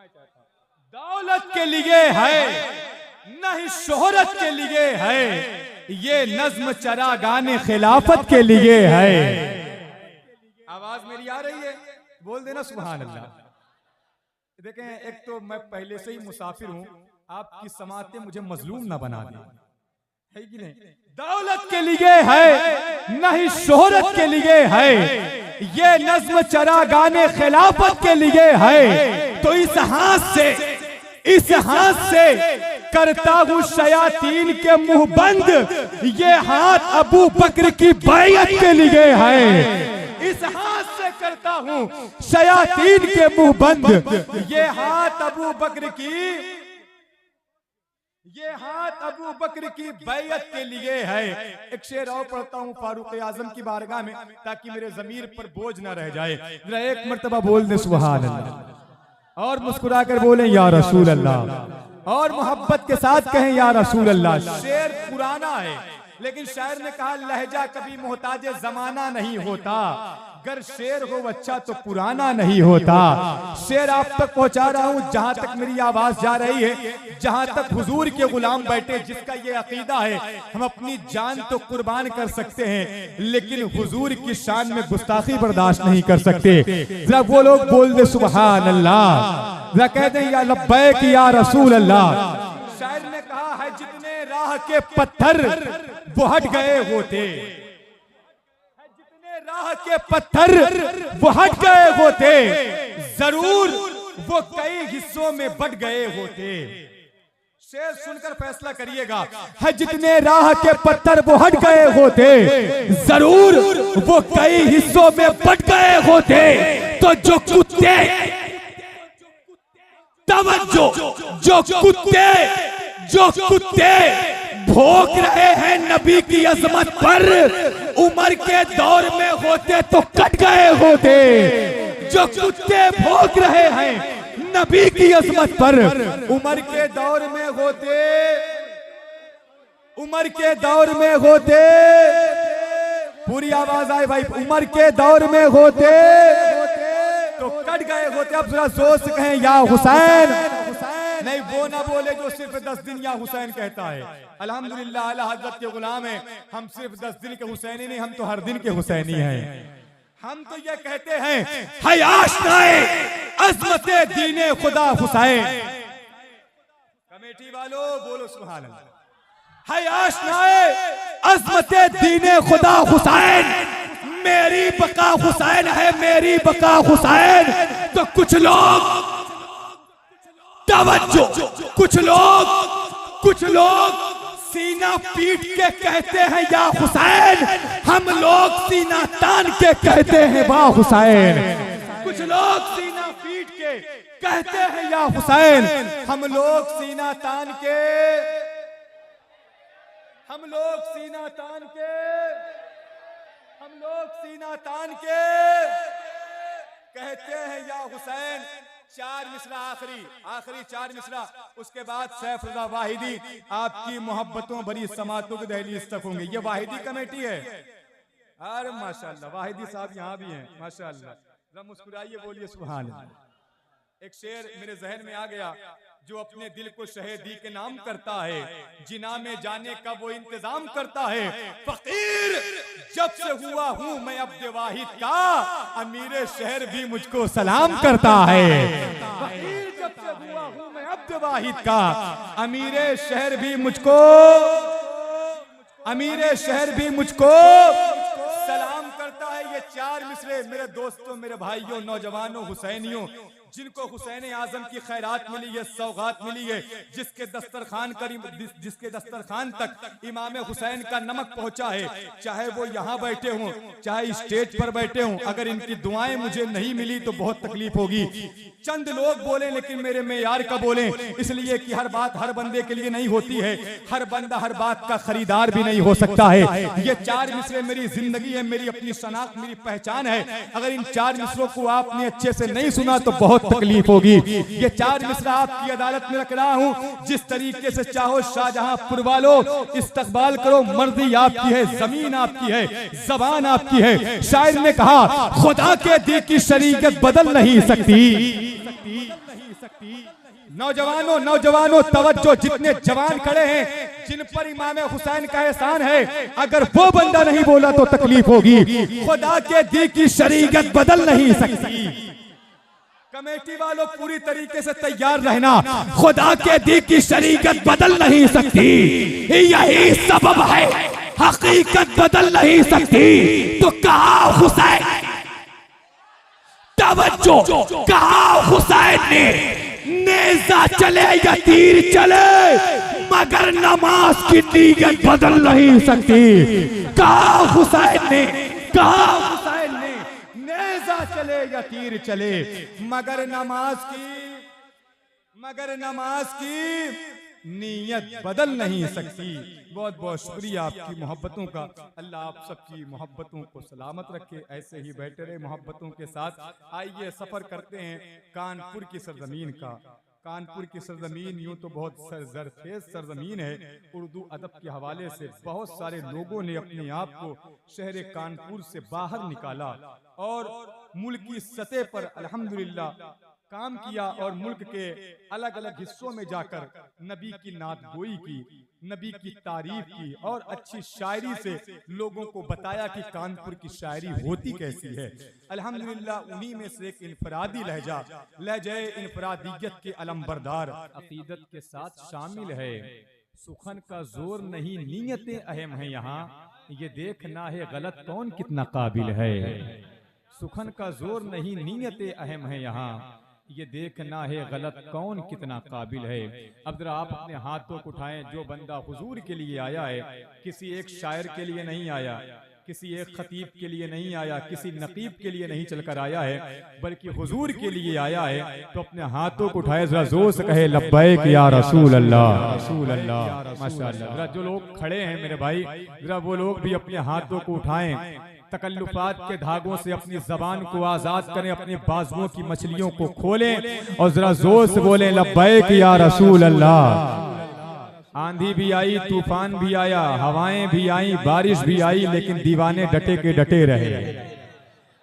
दौलत के लिए है न ही शोहरत के लिए है, ये नज्म चरागाने खिलाफत के लिए है। आवाज मेरी आ रही है? बोल देना सुभान अल्लाह। देखें, एक तो मैं पहले से ही मुसाफिर हूं, आपकी समातें मुझे मजलूम ना बना दें, है कि नहीं? दौलत के लिए है न ही शोहरत के लिए है, ये नज्म चरागाने खिलाफत के लिए है। तो इस हाथ से करता हूँ शयातीन के मुंह बंद, ये हाथ अबू बकर की बैयत के लिए है। इस हाथ से करता हूँ शयातीन के मुंह बंद, ये हाथ अबू बकर की बैयत के लिए है। एक शेर और पढ़ता हूँ फारूक आजम की बारगाह में, ताकि मेरे ज़मीर पर बोझ ना रह जाए। जरा एक मर्तबा बोल दे सुभान अल्लाह, और मुस्कुरा कर बोले या रसूल अल्लाह, और मोहब्बत के साथ कहें या रसूल अल्लाह। शेर पुराना है, लेकिन शायर ने कहा लहजा कभी मोहताज जमाना नहीं होता, अगर शेर हो अच्छा तो पुराना नहीं होता। शेर आप तक पहुंचा रहा हूं जहां तक मेरी आवाज जा रही है, जहां तक हुजूर के गुलाम बैठे जिसका ये अकीदा है हम अपनी जान तो कुर्बान कर सकते हैं, लेकिन हुजूर की शान में गुस्ताखी बर्दाश्त नहीं कर सकते। जरा वो लोग बोल दे सुभान अल्लाह, जरा कह दे या लब्बैक या रसूल अल्लाह। शायर ने कहा है जितने राह के पत्थर वो हट गए होते, राह के पत्थर वो हट गए होते, जरूर वो कई हिस्सों में बट गए होते। शेर सुनकर फैसला करिएगा, है जितने राह के पत्थर वो हट गए होते, जरूर वो कई हिस्सों में बट गए होते। तो जो कुत्ते तवज्जो, जो कुत्ते भौंक रहे हैं नबी की अजमत पर, उमर के दौर में होते तो कट गए होते। जो कुत्ते भौंक रहे हैं नबी की अजमत पर, उमर के दौर में होते, पूरी आवाज आए भाई, उमर के दौर में होते तो कट गए होते। अब जरा जोर से कहें या हुसैन। नहीं, वो ना बोले जो सिर्फ 10 दिन या हुसैन कहता है। अल्हम्दुलिल्लाह आला हज़रत के गुलाम हैं, हम सिर्फ 10 दिन के हुसैनी नहीं, हम तो हर दिन के हुसैनी हैं। हम तो ये कहते हैं है आशनाए अज़मते दीने खुदा हुसैन। कमेटी वालों बोलो सुभान अल्लाह। है आशनाए अज़मते दीने खुदा हुसैन, मेरी बका हुसैन है, मेरी बका हुसैन। तो कुछ लोग तवज्जो, कुछ लोग सीना पीट के कहते हैं या हुसैन, हम लोग सीना तान के कहते हैं वाह हुसैन। कुछ लोग सीना पीट के कहते हैं या हुसैन, हम लोग सीना तान के कहते हैं या हुसैन। 4 मिसरा आखिरी 4 मिसरा, उसके बाद सैफ रज़ा वाहिदी आपकी मोहब्बतों भरी समातों की दहलीज तक होंगे। ये वाहिदी कमेटी है। अरे माशाल्लाह, वाहिदी साहब यहाँ भी हैं माशाल्लाह। जरा मुस्कुराइए, बोलिए सुभान अल्लाह। एक शेर मेरे जहन में आ गया, जो अपने दिल को शहीदी के नाम करता है, जिना में जाने का वो इंतजाम करता है। फकीर जब से हुआ हूँ मैं अब्द वाहिद का, अमीर शहर भी मुझको सलाम करता है। फकीर जब से हुआ हूँ मैं अब्द वाहिद का, अमीर शहर भी मुझको सलाम करता है। ये 4 मिसरे मेरे दोस्तों, मेरे भाइयों, नौजवानों, हुसैनियों, जिनको हुसैन आजम की खैरात मिली है, सौगात मिली है, जिसके दस्तरखान तक इमाम हुसैन का नमक पहुंचा है, चाहे वो यहाँ बैठे हों, चाहे स्टेज पर बैठे हों, अगर इनकी दुआएं मुझे नहीं मिली तो बहुत तकलीफ होगी। चंद लोग बोले, लेकिन मेरे मेयार का बोले, इसलिए कि हर बात हर बंदे के लिए नहीं होती है, हर बंदा हर बात का खरीदार भी नहीं हो सकता है। ये 4 मिसरे मेरी जिंदगी है, मेरी अपनी शनाख्त, मेरी पहचान है। अगर इन 4 मिसरों को आपने अच्छे से नहीं सुना तो बहुत तकलीफ होगी। ये 4 मिसरा आपकी अदालत में रख रहा हूँ, जिस तरीके से चाहो शाहजहांपुर वालों इस्तकबाल करो, मर्जी आपकी है, जमीन आपकी है, जबान आपकी है। शायर ने कहा खुदा के दी की शरीयत बदल नहीं सकती, नौजवानों नौजवानों तवज्जो, जितने जवान खड़े हैं जिन पर इमाम हुसैन का एहसान है, अगर वो बंदा नहीं बोला तो तकलीफ होगी। खुदा के दी की शरीयत बदल नहीं सकती। कमेटी वालों पूरी तरीके से तैयार रहना, खुदा के दी की शरीयत बदल नहीं सकती। यही सबब है, हकीकत बदल नहीं सकती। तो कहा हुसैन, तवज्जो, कहा हुसैन ने नेज़ा चले या तीर चले, मगर नमाज की नीयत बदल नहीं सकती। कहा हुसैन ने, कहा हुसैन ने, नेज़ा चले या तीर चले, मगर नमाज की नीयत बदल नहीं सकती। बहुत बहुत शुक्रिया आपकी मोहब्बतों का। अल्लाह आप सबकी मोहब्बतों को सलामत रखे, ऐसे ही बैठे रहे मोहब्बतों के साथ। आइए सफर करते हैं कानपुर की सरजमीन का। कानपुर की सरजमीन यूं तो बहुत सरजरखेज सरजमीन है। उर्दू अदब के हवाले से बहुत सारे लोगों ने अपने आप को शहर कानपुर से बाहर निकाला और मुल्क की सतह पर अल्हम्दुलिल्लाह काम किया और मुल्क के अलग अलग हिस्सों में जाकर नबी की नात गोई की, नबी की तारीफ की और अच्छी शायरी से लोगों को बताया कि कानपुर की शायरी होती कैसी है। अल्हम्दुलिल्लाह उन्हीं में से एक इनफरादी लहजे इनफरादियत के अलमबरदार अकीदत के साथ शामिल है। सुखन का जोर नहीं, नीयतें अहम है यहाँ, ये देखना है गलत कौन कितना काबिल है। सुखन का जोर नहीं, नीयतें अहम है यहाँ, ये देखना है गलत कौन कितना काबिल है। अब जरा आप अपने हाथों को उठाएं। जो बंदा हुजूर के लिए आया है, किसी एक शायर के लिए नहीं आया, किसी एक खतीब के लिए नहीं आया, किसी नकीब के लिए नहीं चलकर आया है, बल्कि हुजूर के लिए आया है, तो अपने हाथों को उठाए, जरा जोर से कहे लब्बैक या रसूल अल्लाह, रसूल अल्लाह, माशाअल्लाह। जरा जो लोग खड़े हैं मेरे भाई, जरा वो लोग भी अपने हाथों को उठाएं, तकल्लुफात के धागों से अपनी जबान को आजाद करें, अपने बाजुओं की मछलियों को खोलें और जरा जोर से बोलें लब्बैक या रसूल अल्लाह। आंधी भी आई, तूफान भी आया, हवाएं भी आई, बारिश भी आई, लेकिन दीवाने डटे के डटे रहे।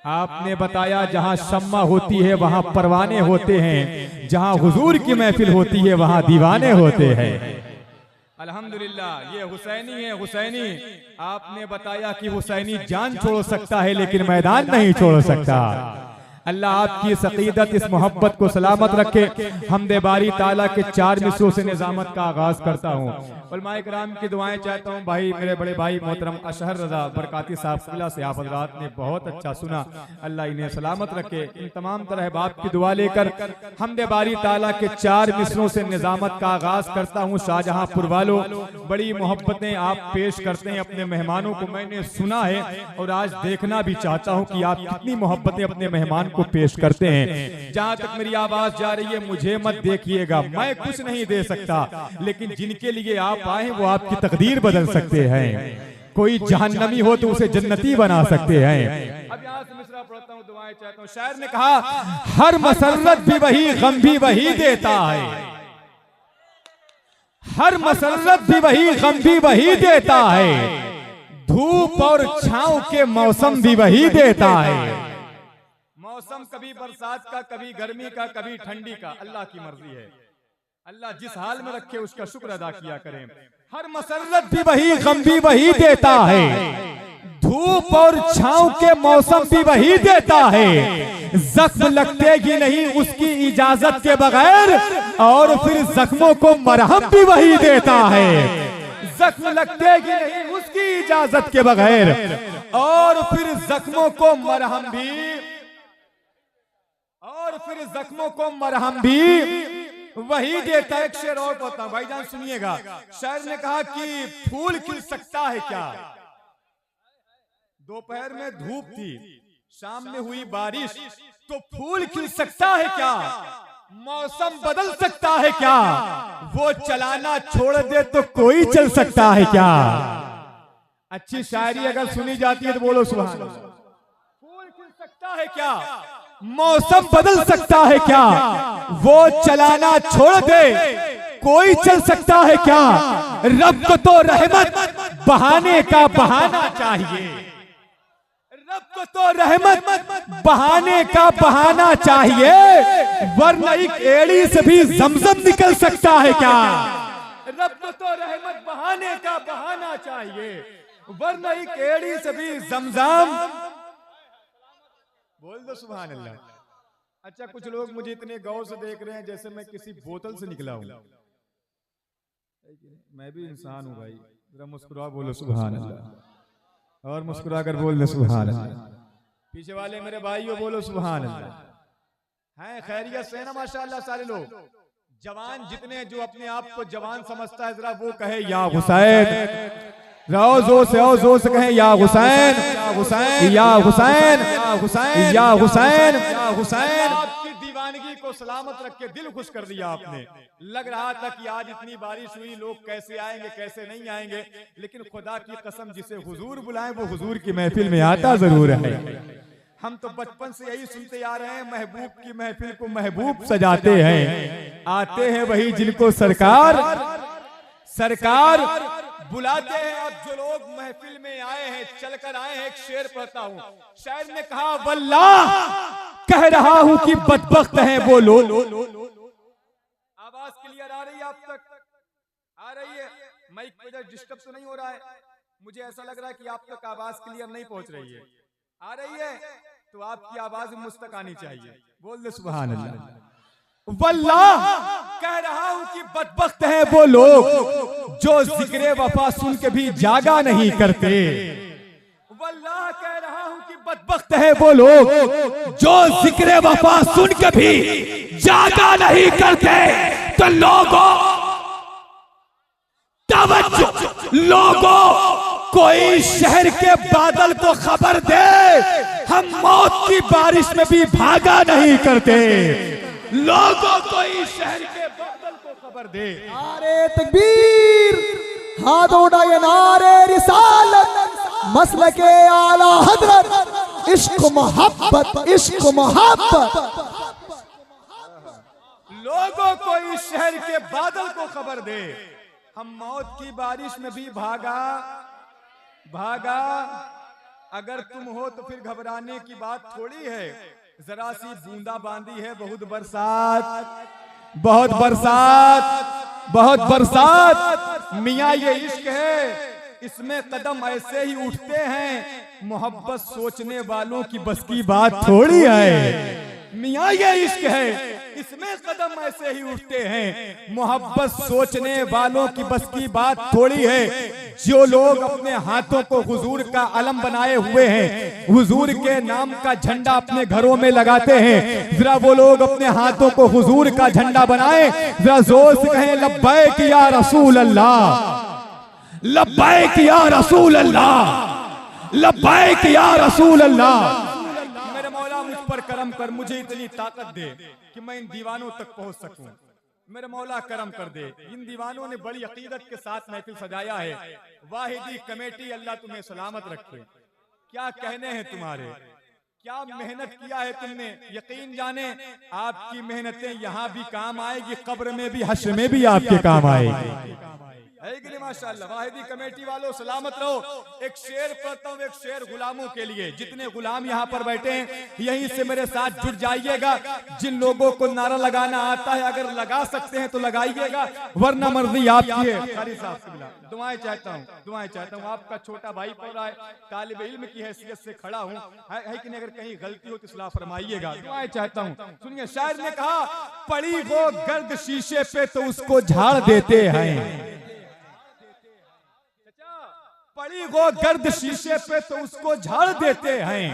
आपने बताया जहां शम्मा होती है वहां परवाने होते हैं, जहां हुजूर की महफिल होती है वहां दीवाने होते हैं। अल्हम्दुलिल्लाह ये हुसैनी है, हुसैनी। आपने बताया कि हुसैनी जान छोड़ सकता है लेकिन मैदान नहीं छोड़ सकता। अल्लाह आपकी इस अकीदत, इस मोहब्बत को सलामत रखे। हमदे बारी ताला के 4 मिसरों से निजामत का आगाज करता हूँ। उलमाए किराम की दुआएं चाहता हूँ। भाई मेरे बड़े भाई मोहतरम अशहर रजा बरकाती साहब किला से आप हज़रात ने बहुत अच्छा सुना, अल्लाह इन्हें सलामत रखे। इन तमाम तरह बाप की दुआ लेकर हमदे बारी ताला के 4 मिसरों से निजामत का आगाज करता हूँ। शाहजहांपुर वालों, बड़ी मोहब्बतें आप पेश करते हैं अपने मेहमानों को, मैंने सुना है और आज देखना भी चाहता हूँ कि आप कितनी मोहब्बतें अपने मेहमान को पेश करते हैं। जहां तक मेरी आवाज जा रही है, मुझे मत देखिएगा, मैं कुछ नहीं दे सकता, लेकिन जिनके लिए आप आए वो आपकी तकदीर बदल सकते हैं। कोई जहन्नमी हो तो उसे जन्नती बना सकते हैं। अब यहाँ से मिसरा पढ़ता हूँ, दुआएं चाहता हूँ। शायर ने कहा हर मसरत भी वही, गम भी वही देता है। हर मसरत भी वही, गम भी वही देता है। धूप और छांव के मौसम भी वही देता है। मौसम कभी बरसात का, कभी गर्मी का, कभी ठंडी का, अल्लाह की मर्जी है। अल्लाह जिस हाल में रखे उसका शुक्र अदा किया करें। हर मसरत भी वही, गम भी वही देता है। धूप और छांव के मौसम भी वही देता है। जख्म लगते ही नहीं उसकी इजाजत के बगैर, और फिर जख्मों को मरहम भी वही देता है। जख्म लगते ही नहीं उसकी इजाजत के बगैर, और फिर जख्मों को मरहम भी, और फिर जख्मों को मरहम भी वही देता है। एक शेर और पढ़ता हूं भाईजान, सुनिएगा। शायर ने कहा कि फूल खिल सकता है क्या? दोपहर में धूप थी, शाम में हुई बारिश, तो फूल खिल सकता है क्या? मौसम बदल सकता है क्या? वो चलाना छोड़ दे तो कोई चल सकता है क्या? अच्छी शायरी अगर सुनी जाती है तो बोलो सुभान अल्लाह। फूल खिल सकता है क्या? मौसम बदल सकता है क्या? वो चलाना छोड़ दे कोई चल सकता है क्या? रब को तो रहमत बहाने का बहाना चाहिए, रब को तो रहमत बहाने का बहाना चाहिए, वरना एक एड़ी से भी जमजम निकल सकता है क्या। रब को तो रहमत बहाने का बहाना चाहिए, वरना एक एड़ी से भी जमजम। बोल दो सुभान अल्लाह। अच्छा, कुछ लोग मुझे इतने गौर से देख रहे हैं जैसे मैं किसी बोतल से निकला हूं। मैं भी इंसान हूं भाई, जरा मुस्कुरा बोलो सुभान अल्लाह, और मुस्कुरा कर बोल दे सुभान अल्लाह। पीछे वाले मेरे भाइयों बोलो सुभान अल्लाह। हैं खैरियत से ना माशाअल्लाह सारे लोग। जवान जितने जो अपने आप को जवान समझता है जरा वो कहे या हुसैन। रहो जोर से कहें या हुसैन, या हुसैन, या हुसैन, या हुसैन, या हुसैन, या हुसैन। आपकी दीवानगी को सलामत रख के दिल खुश कर दिया आपने। लग रहा था कि आज इतनी बारिश हुई, लोग कैसे आएंगे कैसे नहीं आएंगे, लेकिन खुदा की कसम जिसे हुजूर बुलाएं वो हुजूर की महफिल में आता जरूर है। हम तो बचपन से यही सुनते आ रहे हैं, महबूब की महफिल को महबूब सजाते हैं। आते हैं वही जिनको सरकार बुलाते हैं। अब जो लोग महफिल में आए हैं, चलकर आए हैं, एक शेर पढ़ता हूँ। शायर ने कहा वल्लाह कह रहा हूँ कि बदबख्त हैं वो लोग। आवाज क्लियर आ रही है आप तक? आ रही है? माइक पे डिस्टर्ब तो नहीं हो रहा है? मुझे ऐसा लग रहा है कि आप तक आवाज क्लियर नहीं पहुंच रही है। आ रही है तो आपकी आवाज मुझ तक आनी चाहिए। बोल दे सुभान अल्लाह। वल्लाह कह रहा हूं कि बदबख्त हैं वो लोग जो जिक्र वफा सुन के भी जागा नहीं करते। वल्लाह कह रहा हूं कि बदबख्त हैं वो लोग जो जिक्र वफा सुन के भी जागा नहीं करते। तो लोगों कोई शहर के बादल को खबर दे, हम मौत की बारिश में भी भागा नहीं करते। लोगों को इस शहर के बादल को खबर दे। नारे तकबीर, हाथ उठाए नारे रिसालत, मसलके आला हजरत, इश्क मोहब्बत, इश्क मोहब्बत। लोगों को इस शहर के बादल को खबर दे, हम मौत की बारिश में भी भागा। अगर तुम हो तो फिर घबराने की बात थोड़ी है। जरा सी बूंदा बांदी है, बहुत बरसात। मियाँ ये इश्क है, इसमें कदम ऐसे ही उठते हैं। मोहब्बत सोचने वालों की बस की बात थोड़ी है। मियाँ ये इश्क है, इसमें कदम ऐसे ही उठते हैं। मोहब्बत सोचने वालों की बस की बात थोड़ी है। जो लोग अपने हाथों को हुजूर का अलम बनाए हुए हैं, हुजूर के नाम का झंडा अपने घरों में लगाते हैं, जरा वो लोग अपने हाथों को हुजूर का झंडा बनाए, जरा जोर से कहें लब्बैक या रसूल अल्लाह, लब्बैक या रसूल अल्लाह, लब्बैक या रसूल अल्लाह। मेरे मौला मुझ पर करम कर, मुझे इतनी ताकत दे कि मैं इन दीवानों तक पहुंच सकूं। मेरे मौला करम कर दे। इन दीवानों ने बड़ी अकीदत के साथ महफिल सजाया है। वाहिदी कमेटी अल्लाह तुम्हें सलामत रखे। क्या कहने हैं तुम्हारे, क्या मेहनत किया है तुमने। यकीन जाने आपकी मेहनतें यहाँ भी काम आएगी, कब्र में भी, हश्र में भी आपके काम आएगी। है कि नहीं माशाअल्लाह। वाहिदी कमेटी वालों सलामत रहो। एक शेर पढ़ता हूँ, एक शेर गुलामों के लिए। जितने गुलाम यहाँ पर बैठे हैं यहीं से मेरे साथ जुड़ जाइएगा। जिन लोगों को नारा लगाना आता है, अगर लगा सकते हैं तो लगाइएगा, वरना मर्जी आपकी है। कारी साहब से मिला दुआएं चाहता हूँ। आपका छोटा भाई पढ़ रहा है, तालिब इल्म की हैसियत से खड़ा हूँ, है कि नहीं। अगर कहीं गलती हो तो इस्लाह फरमाइएगा, दुआएं चाहता हूँ। सुनिए, शायर ने कहा पड़ी वो गर्द शीशे पे तो उसको झाड़ देते हैं। पड़ी वो गर्द शीशे पे तो उसको झाड़ देते हैं,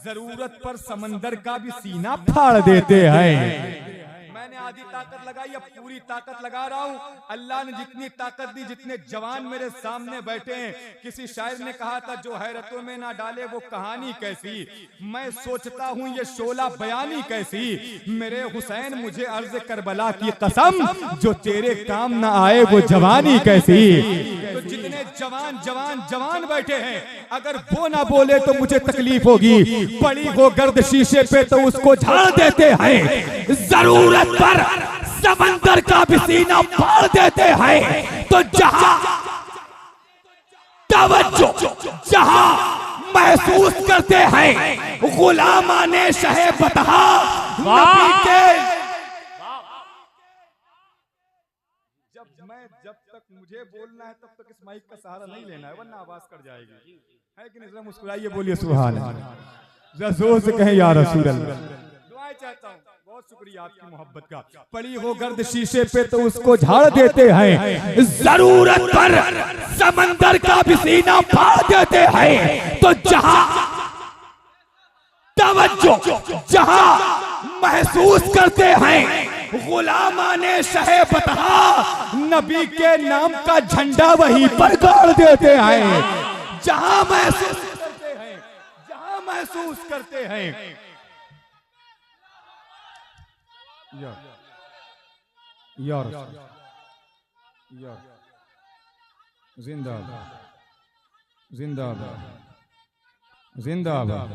जरूरत पर समंदर का भी सीना फाड़ देते हैं। मैंने आधी ताकत लगाई, अब पूरी ताकत लगा रहा हूँ। अल्लाह ने जितनी ताकत दी, जितने जवान मेरे सामने बैठे हैं। किसी शायर ने कहा था जो हैरतों में ना डाले वो कहानी कैसी। मैं सोचता हूँ ये शोला बयानी कैसी। मेरे हुसैन मुझे अर्ज करबला की कसम, जो तेरे काम ना आए वो जवानी कैसी। तो जितने जवान बैठे हैं, अगर वो ना बोले तो मुझे तकलीफ होगी। पड़ी वो गर्द शीशे पे तो उसको झाड़ देते हैं, जरूरत पर समंदर का भी सीना फाड़ देते हैं। तो जहां तवज्जो, जहां महसूस करते हैं गुलामाने शहे बतहा नबी के। जब तक मुझे बोलना है तब तक इस माइक का सहारा नहीं लेना है, वरना आवाज कट जाएगी, है कि नहीं? जरा मुस्कुराइए, बोलिए सुभान अल्लाह, जरा जोर से कहें या रसूल अल्लाह। दुआएं चाहता हूँ, बहुत शुक्रिया आपकी मोहब्बत का। पड़ी हो गर्द शीशे पे तो उसको झाड़ देते हैं, जरूरत पर समंदर का भी सीना फाड़ देते हैं। तो जहां तवज्जो, जहां महसूस करते हैं गुलामाने शहे बतहा नबी के नाम का झंडा वहीं पर गाड़ देते हैं। जहां महसूस करते हैं, जहां महसूस करते हैं। यार जिंदाबाद, जिंदाबाद, जिंदाबाद,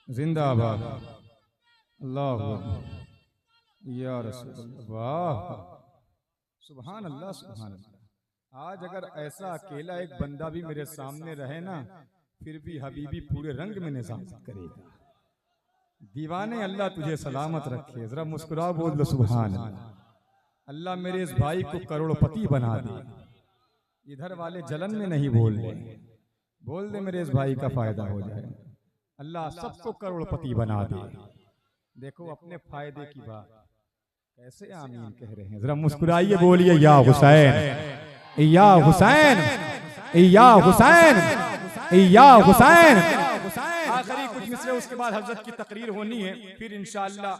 जिंदाबाद, अल्लाह या रसूल, वाह, सुभान अल्लाह, सुभान अल्लाह। आज अगर ऐसा अकेला एक बंदा भी मेरे सामने रहे ना, फिर भी हबीबी पूरे रंग में निजामत करेगा। दीवाने अल्लाह तुझे सलामत रखे, जरा मुस्कुरा बोल दो सुभान अल्लाह। अल्लाह मेरे इस भाई को करोड़पति बना दे, इधर वाले जलन में नहीं बोल दे मेरे इस भाई का फायदा हो जाए। अल्लाह सबको करोड़पति बना दे। देखो अपने फायदे की बात कैसे आमीन कह रहे हैं, जरा मुस्कुराइए, बोलिए या हुसैन, या हुसैन, या हुसैन, या हुसैन। आखिरी कुछ मिसरे, उसके बाद हजरत की तकरीर होनी है, फिर इंशाअल्लाह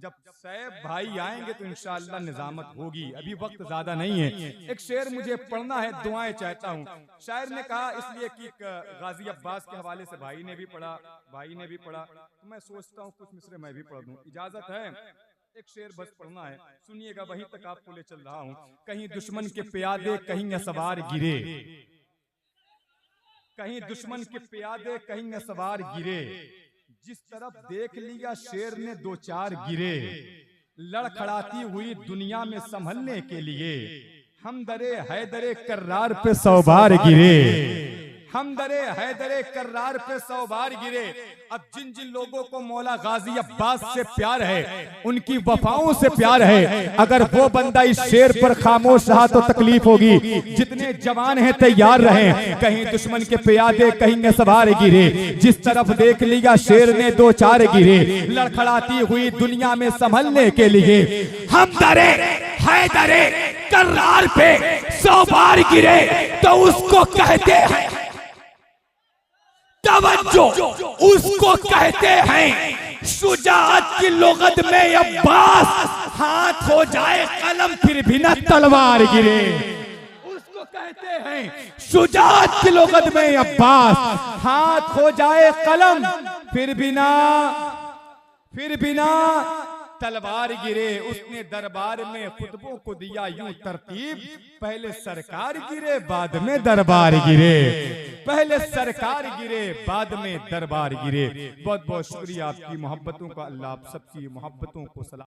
जब सैफ भाई आएंगे तो इंशाअल्लाह निजामत होगी। अभी वक्त ज्यादा नहीं है। एक शेर मुझे पढ़ना है, दुआएं चाहता हूँ। शायर ने कहा इसलिए कि गाजी अब्बास के हवाले से भाई ने भी पढ़ा, तो मैं सोचता हूँ कुछ मिसरे मैं भी पढ़ दूं, इजाजत है? एक शेर बस पढ़ना है, सुनिएगा, वहीं तक आपको ले चल रहा हूँ। कहीं दुश्मन के प्यादे कहीं सवार गिरे, कहीं दुश्मन के प्यादे कहीं सवार गिरे, जिस तरफ देख लिया शेर ने दो चार गिरे, लड़खड़ाती हुई दुनिया में संभलने के लिए हम दरे हैदरे कर्रार पे 100 बार गिरे, हम दरे हैदरे कर्रार पे 100 बार गिरे। अब जिन जिन लोगों को मौला गाजी अब्बास से प्यार है, उनकी वफाओं से प्यार है, अगर वो बंदा इस शेर पर खामोश रहा तो तकलीफ होगी। जितने जवान हैं तैयार रहें, कहीं दुश्मन के प्यादे कहीं सवार गिरे, जिस तरफ देख लिया शेर ने दो चार गिरे, लड़खड़ाती हुई दुनिया में संभलने के लिए हम दरे हैदरे कर्रार पे 100 बार गिरे, तो उसको कहते हैं तवज्जो, उसको कहते हैं शुजाअत की लुगत में अब्बास, हाथ हो जाए कलम फिर भी न तलवार गिरे। उसको कहते हैं शुजाअत की लुगत में अब्बास, हाथ हो जाए कलम फिर बिना तलवार गिरे। उसने दरबार में खुतबों को दिया यूं तरतीब, पहले सरकार गिरे बाद में दरबार गिरे, पहले सरकार गिरे बाद में दरबार गिरे। बहुत बहुत शुक्रिया आपकी मोहब्बतों का, अल्लाह आप सबकी मोहब्बतों को सलाम।